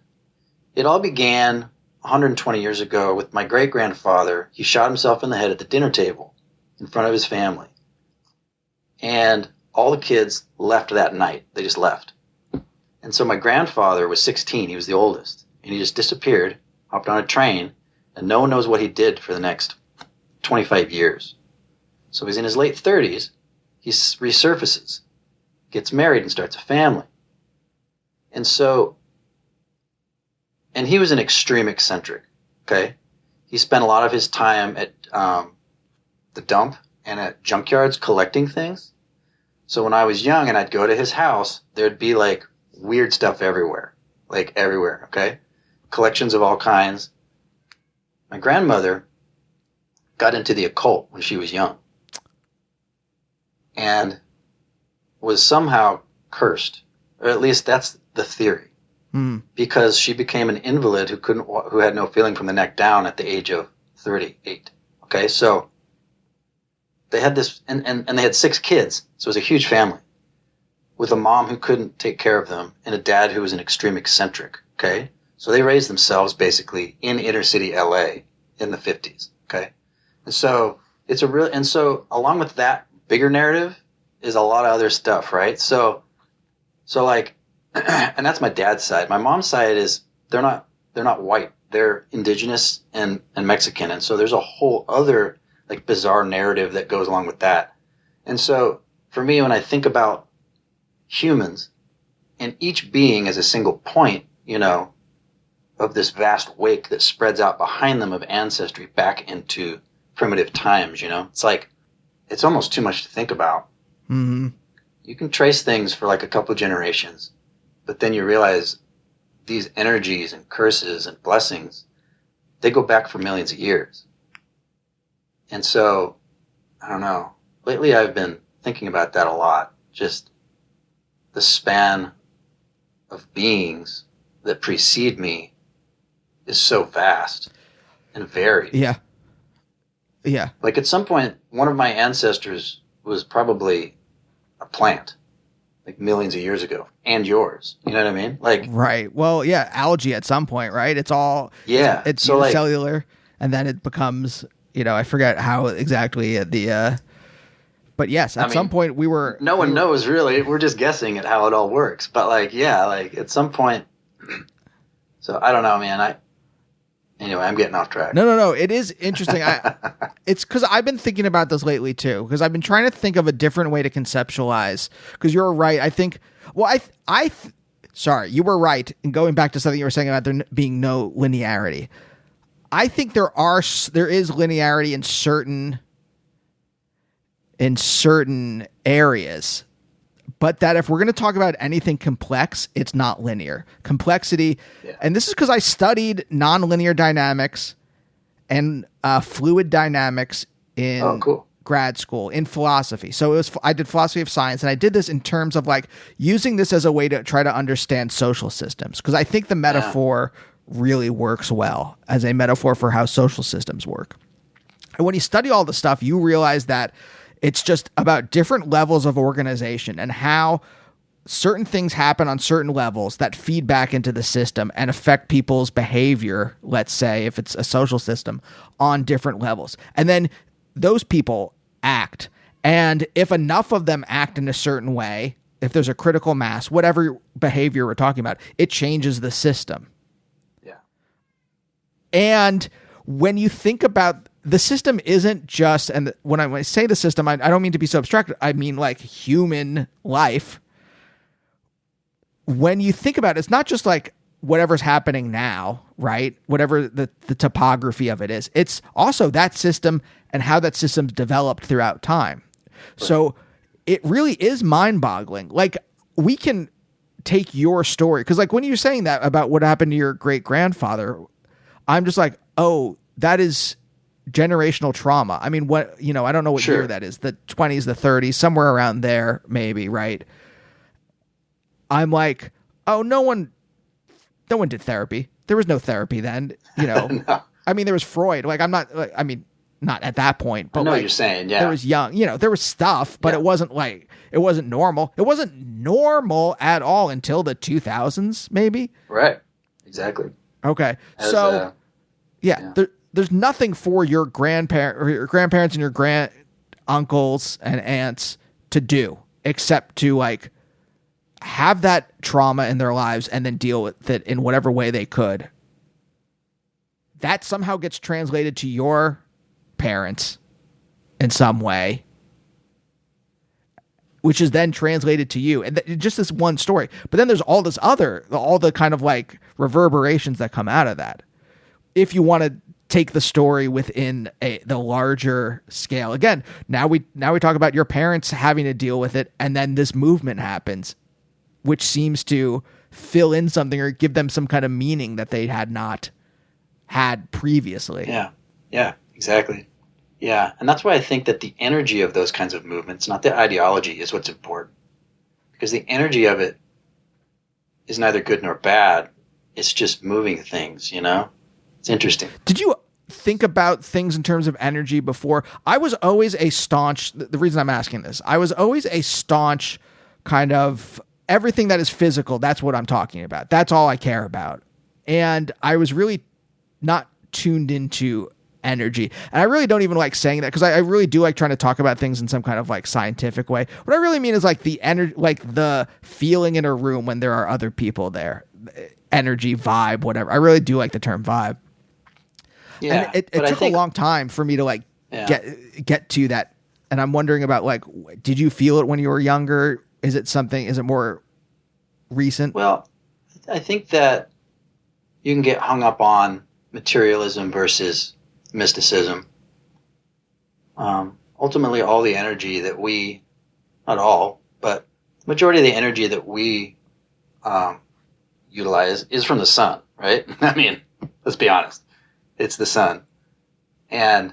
It all began 120 years ago with my great-grandfather. He shot himself in the head at the dinner table in front of his family. And all the kids left that night. They just left. And so my grandfather was 16. He was the oldest. And he just disappeared, hopped on a train, and no one knows what he did for the next 25 years. So he's in his late 30s. He resurfaces, gets married, and starts a family. And he was an extreme eccentric, okay? He spent a lot of his time at the dump and at junkyards collecting things. So when I was young and I'd go to his house, there'd be like weird stuff everywhere, okay? Collections of all kinds. My grandmother got into the occult when she was young and was somehow cursed, or at least that's the theory. Because she became an invalid who had no feeling from the neck down at the age of 38. Okay, so they had this, and they had 6 kids, so it was a huge family, with a mom who couldn't take care of them and a dad who was an extreme eccentric. Okay, so they raised themselves basically in inner city LA in the 50s. Okay, and so along with that bigger narrative is a lot of other stuff, right? So like. And that's my dad's side. My mom's side is they're not white. They're indigenous and Mexican. And so there's a whole other like bizarre narrative that goes along with that. And so for me, when I think about humans and each being as a single point, you know, of this vast wake that spreads out behind them of ancestry back into primitive times, you know, it's almost too much to think about. Mm-hmm. You can trace things for like a couple of generations. but then you realize these energies and curses and blessings, they go back for millions of years. And so, I don't know. Lately I've been thinking about that a lot. Just the span of beings that precede me is so vast and varied. Yeah. Yeah. Like at some point, one of my ancestors was probably a plant, like millions of years ago, and yours. You know what I mean? Like, right. Well, yeah, algae at some point, right? It's all, yeah. It's so unicellular, like, and then it becomes, I forget how exactly but yes, at some point no one knows really. We're just guessing at how it all works. But like, yeah, like at some point, so I don't know, man. Anyway, I'm getting off track. No. It is interesting. It's because I've been thinking about this lately too, because I've been trying to think of a different way to conceptualize, because you're right. I think, well, sorry, you were right in going back to something you were saying about there being no linearity. I think there is linearity in certain areas, but that if we're going to talk about anything complex, it's not linear. Complexity, and this is because I studied nonlinear dynamics and fluid dynamics in grad school in philosophy. So I did philosophy of science, and I did this in terms of like using this as a way to try to understand social systems, because I think the metaphor really works well as a metaphor for how social systems work. And when you study all the stuff, you realize that it's just about different levels of organization and how certain things happen on certain levels that feed back into the system and affect people's behavior, let's say, if it's a social system, on different levels. And then those people act. And if enough of them act in a certain way, if there's a critical mass, whatever behavior we're talking about, it changes the system. Yeah. And when you think about the system isn't just, and when I say the system, I don't mean to be so abstract. I mean like human life. When you think about it, it's not just like whatever's happening now, right? Whatever the topography of it is. It's also that system and how that system's developed throughout time. So it really is mind-boggling. Like, we can take your story, because like when you're saying that about what happened to your great-grandfather, I'm just like, oh, that is generational trauma. I mean, what, I don't know what year that is, the 20s, the 30s, somewhere around there, maybe, right? I'm like, oh, no one did therapy. There was no therapy then, No. I mean, there was Freud. Like, I'm not, like, I mean, not at that point, but I know like, what you're saying. Yeah. there was there was stuff, but it wasn't normal. It wasn't normal at all until the 2000s, maybe. Right. Exactly. Okay. There's nothing for your grandparents and your grand uncles and aunts to do except to like have that trauma in their lives and then deal with it in whatever way they could. That somehow gets translated to your parents in some way, which is then translated to you. And just this one story. But then there's all the kind of like reverberations that come out of that. If you want to take the story within the larger scale. Again, now we talk about your parents having to deal with it, and then this movement happens, which seems to fill in something or give them some kind of meaning that they had not had previously. Yeah, exactly. Yeah, and that's why I think that the energy of those kinds of movements, not the ideology, is what's important. Because the energy of it is neither good nor bad. It's just moving things, It's interesting. Did you think about things in terms of energy before? I was always a staunch, the reason I'm asking this, I was always a staunch kind of everything that is physical, that's what I'm talking about. That's all I care about. And I was really not tuned into energy. And I really don't even like saying that, because I really do like trying to talk about things in some kind of like scientific way. What I really mean is like the energy, like the feeling in a room when there are other people there. Energy, vibe, whatever. I really do like the term vibe. Yeah, and it took a long time for me to like get to that. And I'm wondering about like, did you feel it when you were younger? Is it more recent? Well, I think that you can get hung up on materialism versus mysticism. Ultimately, all the energy that not all, but the majority of the energy that we utilize is from the sun, right? I mean, let's be honest. It's the sun. And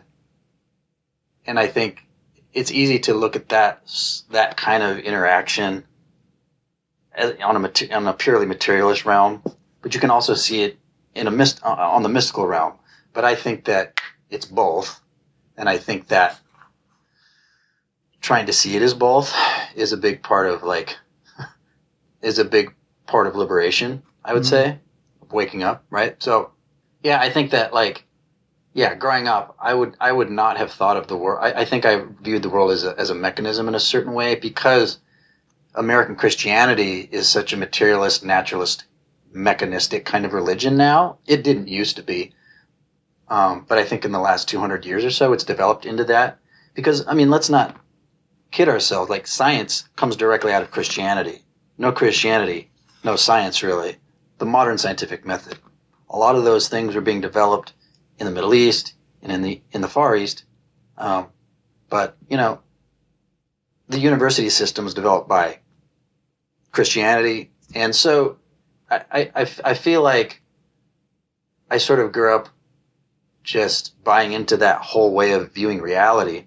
I think it's easy to look at that kind of interaction on a purely materialist realm, but you can also see it on the mystical realm. But I think that it's both, and I think that trying to see it as both is a big part of liberation, I would say, waking up, right? So, yeah, I think that growing up, I would not have thought of the world. I think I viewed the world as a mechanism in a certain way because American Christianity is such a materialist, naturalist, mechanistic kind of religion now. It didn't used to be. But I think in the last 200 years or so, it's developed into that. Because, I mean, let's not kid ourselves. Like, science comes directly out of Christianity. No Christianity, no science, really. The modern scientific method. A lot of those things were being developed in the Middle East and in the Far East. But, you know, the university system was developed by Christianity. And so I feel like I sort of grew up just buying into that whole way of viewing reality.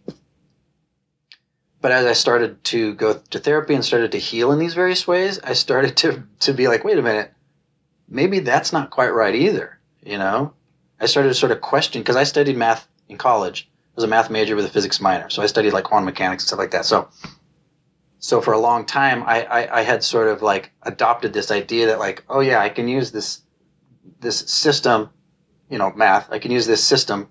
But as I started to go to therapy and started to heal in these various ways, I started to be like, wait a minute, maybe that's not quite right either, you know? I started to sort of question, because I studied math in college. I was a math major with a physics minor, so I studied like quantum mechanics and stuff like that. So for a long time, I had sort of like adopted this idea that like, oh yeah, I can use this system, you know, math. I can use this system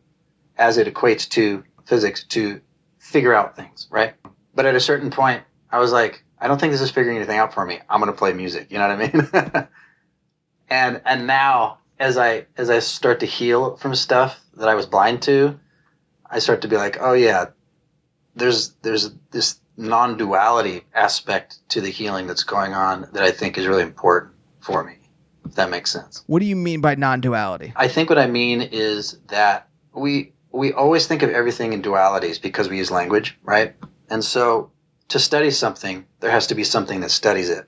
as it equates to physics to figure out things, right? But at a certain point, I was like, I don't think this is figuring anything out for me. I'm going to play music. You know what I mean? and now as I start to heal from stuff that I was blind to, I start to be like, oh yeah, there's this non-duality aspect to the healing that's going on that I think is really important for me, if that makes sense. What do you mean by non-duality? I think what I mean is that we always think of everything in dualities because we use language, right? And so to study something, there has to be something that studies it.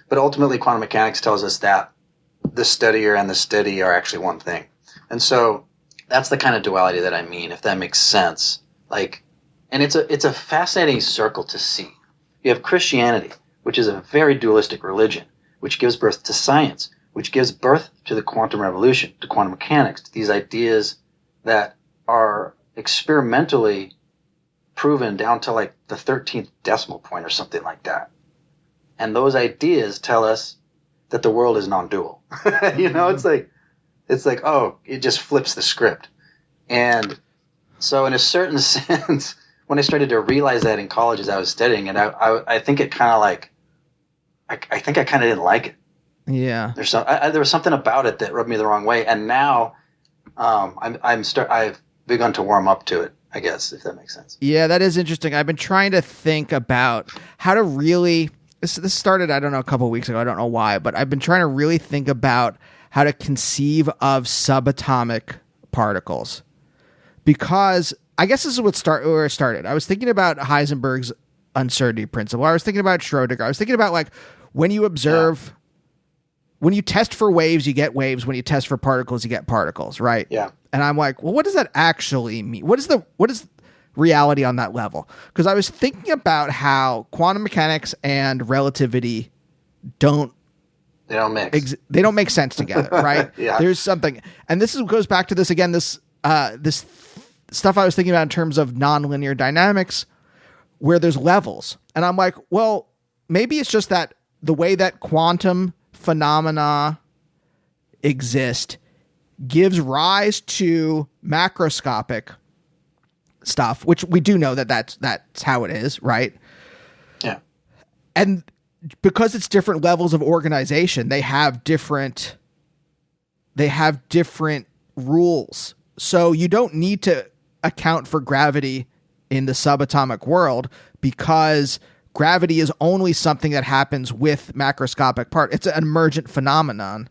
But ultimately, quantum mechanics tells us that the studier and the study are actually one thing. And so that's the kind of duality that I mean, if that makes sense. Like, and it's a fascinating circle to see. You have Christianity, which is a very dualistic religion, which gives birth to science, which gives birth to the quantum revolution, to quantum mechanics, to these ideas that are experimentally proven down to like the 13th decimal point or something like that. And those ideas tell us that the world is non-dual. You know, it's like, oh, it just flips the script. And so in a certain sense, when I started to realize that in college as I was studying, and I think it kind of like, I think I kind of didn't like it. Yeah. There was something about it that rubbed me the wrong way. And now I've begun to warm up to it, I guess, if that makes sense. Yeah, that is interesting. I've been trying to think about how to really, this started, I don't know, a couple of weeks ago. I don't know why, but I've been trying to really think about how to conceive of subatomic particles. Because I guess this is where it started. I was thinking about Heisenberg's uncertainty principle. I was thinking about Schrodinger. I was thinking about like when you observe, when you test for waves, you get waves. When you test for particles, you get particles, right? Yeah. And I'm like, well, what does that actually mean? What is reality on that level? Because I was thinking about how quantum mechanics and relativity don't mix. They don't make sense together, right? Yeah. There's something, and goes back to this again. This stuff I was thinking about in terms of nonlinear dynamics, where there's levels, and I'm like, well, maybe it's just that the way that quantum phenomena exist gives rise to macroscopic stuff, which we do know that's how it is, right? Yeah. And because it's different levels of organization, they have different rules. So you don't need to account for gravity in the subatomic world because gravity is only something that happens with macroscopic It's an emergent phenomenon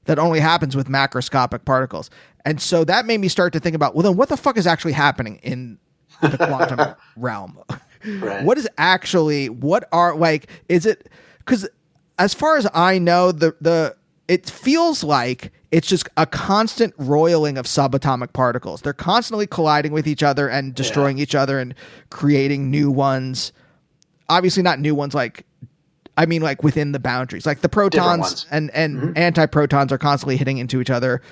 that only happens with macroscopic particles. And so that made me start to think about, well, then what the fuck is actually happening in the quantum realm? Right. Is it, because as far as I know, it feels like it's just a constant roiling of subatomic particles. They're constantly colliding with each other and destroying each other and creating new ones. Obviously not new ones, like within the boundaries. Like the protons and antiprotons are constantly hitting into each other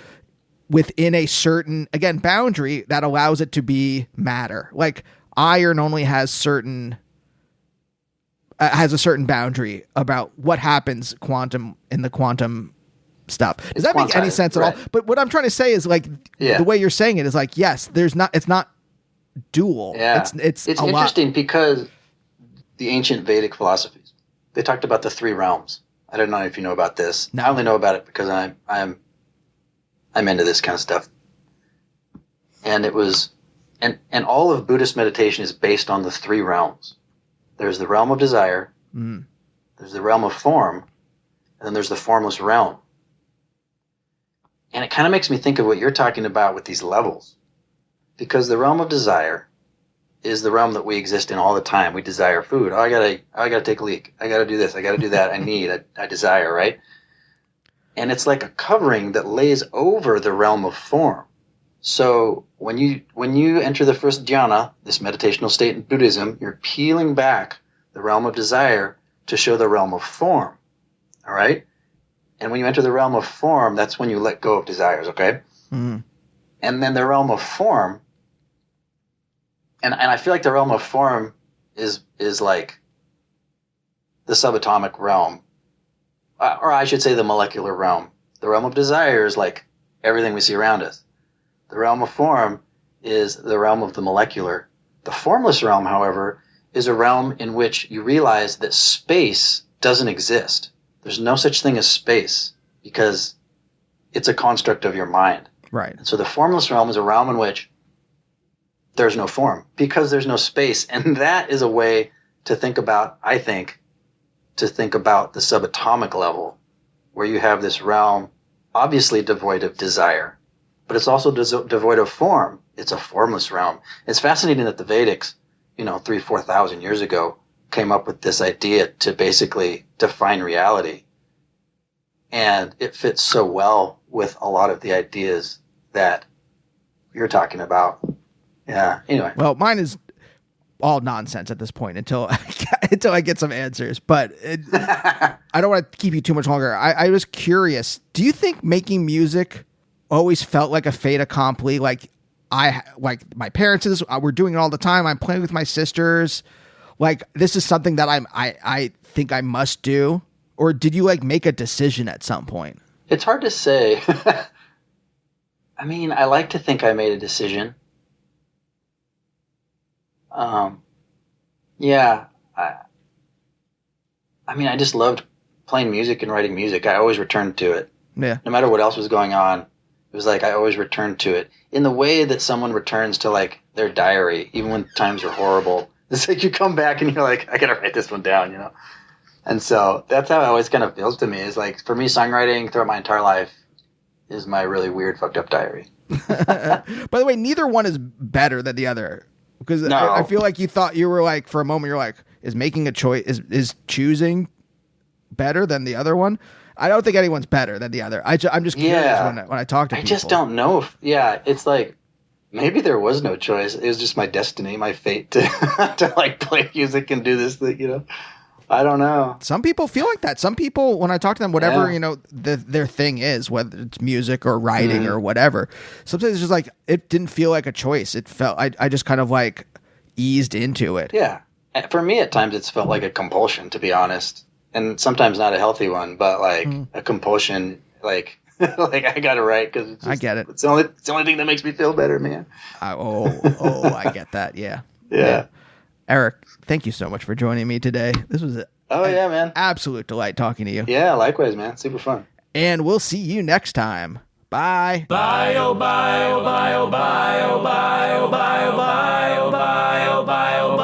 within a certain, again, boundary that allows it to be matter. Like iron only has a certain boundary about what happens in the quantum stuff. Does that make any sense at all? But what I'm trying to say is like the way you're saying it is like, yes, it's not dual. Yeah. It's interesting because the ancient Vedic philosophies, they talked about the three realms. I don't know if you know about this. No. I only know about it because I'm into this kind of stuff. And it was, and all of Buddhist meditation is based on the three realms. There's the realm of desire, there's the realm of form, and then there's the formless realm. And it kind of makes me think of what you're talking about with these levels. Because the realm of desire is the realm that we exist in all the time. We desire food. Oh, I gotta take a leak. I gotta do this. I gotta do that. I desire, right? And it's like a covering that lays over the realm of form. So when you enter the first dhyana, this meditational state in Buddhism, you're peeling back the realm of desire to show the realm of form. All right? And when you enter the realm of form, that's when you let go of desires, okay? And then the realm of form, and I feel like the realm of form is like the subatomic realm, or I should say the molecular realm. The realm of desire is like everything we see around us. The realm of form is the realm of the molecular. The formless realm, however, is a realm in which you realize that space doesn't exist. There's no such thing as space because it's a construct of your mind. Right. And so the formless realm is a realm in which there's no form because there's no space. And that is a way to think about, I think, the subatomic level where you have this realm obviously devoid of desire, but it's also devoid of form. It's a formless realm. It's fascinating that the Vedics, 3,000-4,000 years ago, came up with this idea to basically define reality. And it fits so well with a lot of the ideas that you're talking about. Yeah. Anyway. Well, mine is all nonsense at this point until I get some answers. But I don't want to keep you too much longer. I was curious. Do you think making music always felt like a fait accompli? Like my parents we're doing it all the time. I'm playing with my sisters. Like this is something that I think I must do. Or did you make a decision at some point? It's hard to say. I mean, I like to think I made a decision. Yeah. I just loved playing music and writing music. I always returned to it. Yeah. No matter what else was going on, it was like I always returned to it. In the way that someone returns to their diary, even when times are horrible. It's like you come back and you're like, I gotta write this one down, And so that's how it always kind of feels to me. Is for me, songwriting throughout my entire life is my really weird, fucked up diary. By the way, neither one is better than the other. Because no. I feel like you thought you were for a moment, you're like, is making a choice, is choosing better than the other one? I don't think anyone's better than the other. I'm just curious when I talk to people. I just don't know it's like, maybe there was no choice. It was just my destiny, my fate to play music and do this thing, I don't know. Some people feel like that. Some people, when I talk to them, whatever, their thing is, whether it's music or writing or whatever, sometimes it's just it didn't feel like a choice. It felt, I just kind of eased into it. Yeah. For me, at times, it's felt like a compulsion, to be honest. And sometimes not a healthy one, but a compulsion, I got to write because I get it. It's the only thing that makes me feel better, man. I get that. Yeah. Yeah. Eric, thank you so much for joining me today. This was man, absolute delight talking to you. Yeah, likewise, man. Super fun. And we'll see you next time. Bye. Bye, oh, bye, oh, bye, oh, bye, oh, bye, oh, bye, oh, bye, oh, bye, oh, bye, oh, bye.